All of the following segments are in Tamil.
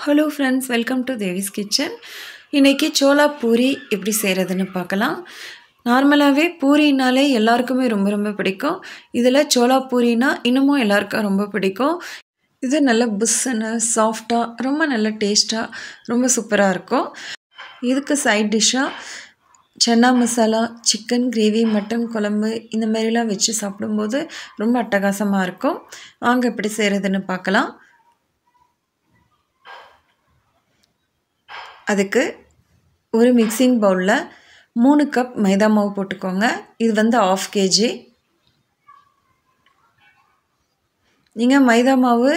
Hello friends, welcome to Devi's kitchen. இன்றைக்கி சோளா பூரி எப்படி செய்கிறதுன்னு பார்க்கலாம். நார்மலாகவே பூரினாலே எல்லாருக்குமே ரொம்ப ரொம்ப பிடிக்கும். இதில் சோளா பூரினா இன்னமும் எல்லாருக்கும் ரொம்ப பிடிக்கும். இது நல்ல புஷ்ஷுன்னு சாஃப்டாக ரொம்ப நல்ல டேஸ்ட்டாக ரொம்ப சூப்பராக இருக்கும். இதுக்கு சைட் டிஷ்ஷாக chana masala, chicken gravy, mutton குழம்பு இந்த மாதிரிலாம் வச்சு சாப்பிடும்போது ரொம்ப அட்டகாசமாக இருக்கும். வாங்க எப்படி செய்கிறதுன்னு பார்க்கலாம். அதுக்கு ஒரு மிக்சிங் பவுலில் 3 கப் மைதா மாவு போட்டுக்கோங்க. இது வந்து 1/2 kg. நீங்கள் மைதா மாவு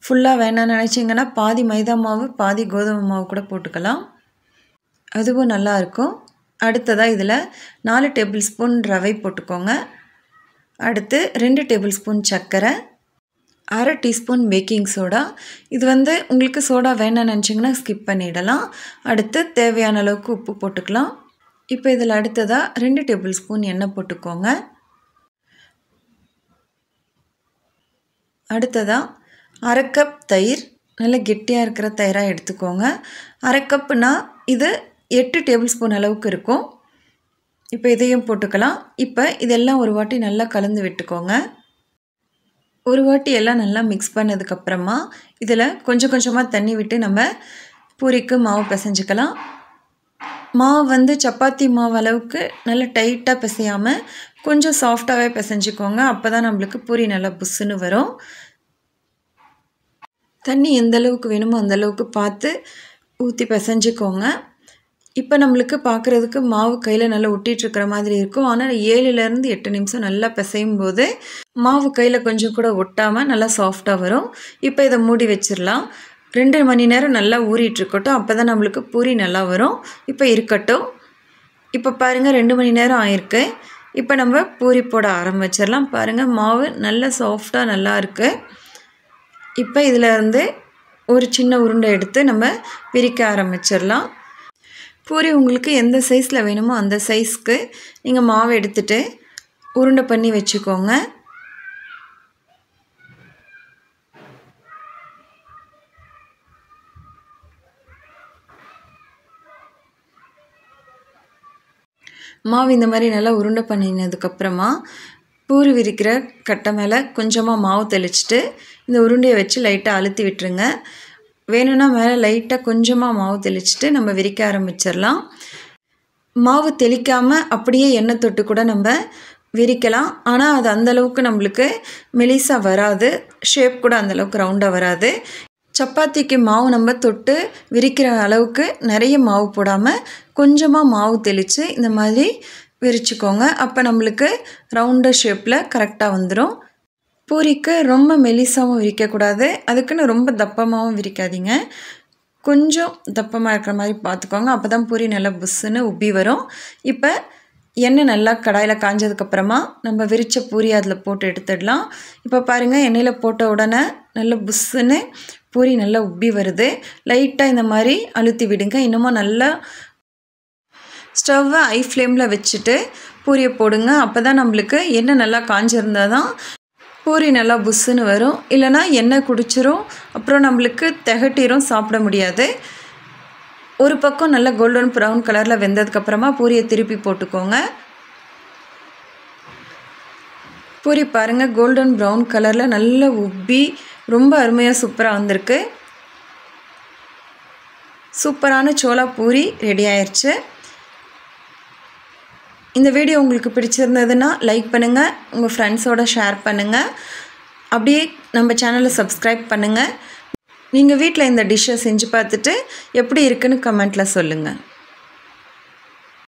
ஃபுல்லாக வேணாம்னு நினச்சிங்கன்னா பாதி மைதா மாவு பாதி கோதுமை மாவு கூட போட்டுக்கலாம், அதுவும் நல்லாயிருக்கும். அடுத்ததாக இதில் 4 டேபிள் ஸ்பூன் ரவை போட்டுக்கோங்க. அடுத்து 2 டேபிள் ஸ்பூன் சர்க்கரை, 1/2 டீஸ்பூன் பேக்கிங் சோடா. இது வந்து உங்களுக்கு சோடா வேணாம்னு நினச்சிங்கன்னா ஸ்கிப் பண்ணிடலாம். அடுத்து தேவையான அளவுக்கு உப்பு போட்டுக்கலாம். இப்போ இதில் அடுத்ததாக 2 டேபிள் ஸ்பூன் எண்ணெய் போட்டுக்கோங்க. அடுத்ததாக 1/2 கப் தயிர், நல்ல கெட்டியாக இருக்கிற தயிராக எடுத்துக்கோங்க. 1/2 கப்புனா இது 8 டேபிள் ஸ்பூன் அளவுக்கு இருக்கும். இப்போ இதையும் போட்டுக்கலாம். இப்போ இதெல்லாம் ஒரு வாட்டி நல்லா கலந்து விட்டுக்கோங்க. ஒரு வாட்டி எல்லாம் நல்லா மிக்ஸ் பண்ணதுக்கப்புறமா இதில் கொஞ்சம் கொஞ்சமாக தண்ணி விட்டு நம்ம பூரிக்கு மாவு பிசைஞ்சிக்கலாம். மாவு வந்து சப்பாத்தி மாவு அளவுக்கு நல்லா டைட்டாக பிசையாமல் கொஞ்சம் சாஃப்டாகவே பிசைஞ்சிக்கோங்க. அப்போ தான் நம்மளுக்கு பூரி நல்லா புஷ்ஷுன்னு வரும். தண்ணி எந்த அளவுக்கு வேணுமோ அந்தளவுக்கு பார்த்து ஊற்றி பிசைஞ்சிக்கோங்க. இப்போ நம்மளுக்கு பார்க்குறதுக்கு மாவு கையில் நல்லா ஒட்டிகிட்ருக்கிற மாதிரி இருக்கும். ஆனால் 7லேருந்து 8 நிமிஷம் நல்லா பிசையும் போது மாவு கையில் கொஞ்சம் கூட ஒட்டாமல் நல்லா சாஃப்டாக வரும். இப்போ இதை மூடி வச்சிடலாம். 2 மணி நேரம் நல்லா ஊறிட்டுருக்கட்டும். அப்போ தான் நம்மளுக்கு பூரி நல்லா வரும். இப்போ இருக்கட்டும். இப்போ பாருங்கள் 2 மணி நேரம் ஆயிருக்கு. இப்போ நம்ம பூரி போட ஆரம்பிச்சிடலாம். பாருங்கள் மாவு நல்லா சாஃப்டாக நல்லா இருக்குது. இப்போ இதில் இருந்து ஒரு சின்ன உருண்டை எடுத்து நம்ம பிரிக்க ஆரம்பிச்சிடலாம். பூரி உங்களுக்கு எந்த சைஸில் வேணுமோ அந்த சைஸ்க்கு நீங்கள் மாவு எடுத்துகிட்டு உருண்டை பண்ணி வச்சுக்கோங்க. மாவு இந்த மாதிரி நல்லா உருண்டை பண்ணினதுக்கப்புறமா பூரி விரிக்கிற கட்டை மேலே கொஞ்சமாக மாவு தெளிச்சிட்டு இந்த உருண்டையை வச்சு லைட்டாக அழுத்தி விட்டுருங்க. வேணும்னா மேலே லைட்டாக கொஞ்சமாக மாவு தெளிச்சிட்டு நம்ம விரிக்க ஆரம்பிச்சிடலாம். மாவு தெளிக்காமல் அப்படியே எண்ணெய் தொட்டு கூட நம்ம விரிக்கலாம். ஆனால் அது அந்தளவுக்கு நம்மளுக்கு மெலிசாக வராது, ஷேப் கூட அந்தளவுக்கு ரவுண்டாக வராது. சப்பாத்திக்கு மாவு நம்ம தொட்டு விரிக்கிற அளவுக்கு நிறைய மாவு போடாமல் கொஞ்சமாக மாவு தெளித்து இந்த மாதிரி விரிச்சுக்கோங்க. அப்போ நம்மளுக்கு ரவுண்டு ஷேப்பில் கரெக்டாக வந்துடும். பூரிக்கு ரொம்ப மெலிசாகவும் விரிக்கக்கூடாது, அதுக்குன்னு ரொம்ப தப்பமாகவும் விரிக்காதீங்க. கொஞ்சம் தப்பமாக இருக்கிற மாதிரி பார்த்துக்கோங்க. அப்போ தான் பூரி நல்லா புஷ்ஷுன்னு உப்பி வரும். இப்போ எண்ணெய் நல்லா கடாயில் காஞ்சதுக்கப்புறமா நம்ம விரித்த பூரி அதில் போட்டு எடுத்துடலாம். இப்போ பாருங்கள் எண்ணெயில் போட்ட உடனே நல்லா புஷ்ஷுன்னு பூரி நல்லா உப்பி வருது. லைட்டாக இந்த மாதிரி அழுத்தி விடுங்க. இன்னமும் நல்லா ஸ்டவ்வை ஹை ஃப்ளேமில் வச்சுட்டு பூரியை போடுங்க. அப்போ தான் நம்மளுக்கு எண்ணெய் நல்லா காஞ்சிருந்தால் தான் பூரி நல்லா புஷ்ஷுன்னு வரும். இல்லைனா எண்ணெய் குடிச்சிரும், அப்புறம் நம்மளுக்கு திகட்டிரும், சாப்பிட முடியாது. ஒரு பக்கம் நல்லா கோல்டன் ப்ரௌன் கலரில் வெந்ததுக்கப்புறமா பூரியை திருப்பி போட்டுக்கோங்க. பூரி பாருங்கள் கோல்டன் ப்ரௌன் கலரில் நல்லா உப்பி ரொம்ப அருமையாக சூப்பராக வந்திருக்கு. சூப்பரான சோளா பூரி ரெடி ஆயிடுச்சு. இந்த வீடியோ உங்களுக்கு பிடிச்சிருந்ததுன்னா லைக் பண்ணுங்கள், உங்கள் ஃப்ரெண்ட்ஸோடு ஷேர் பண்ணுங்கள். அப்படியே நம்ம சேனலை சப்ஸ்கிரைப் பண்ணுங்கள். நீங்கள் வீட்டில் இந்த டிஷ்ஷை செஞ்சு பார்த்துட்டு எப்படி இருக்குன்னு கமெண்ட்டில் சொல்லுங்கள்.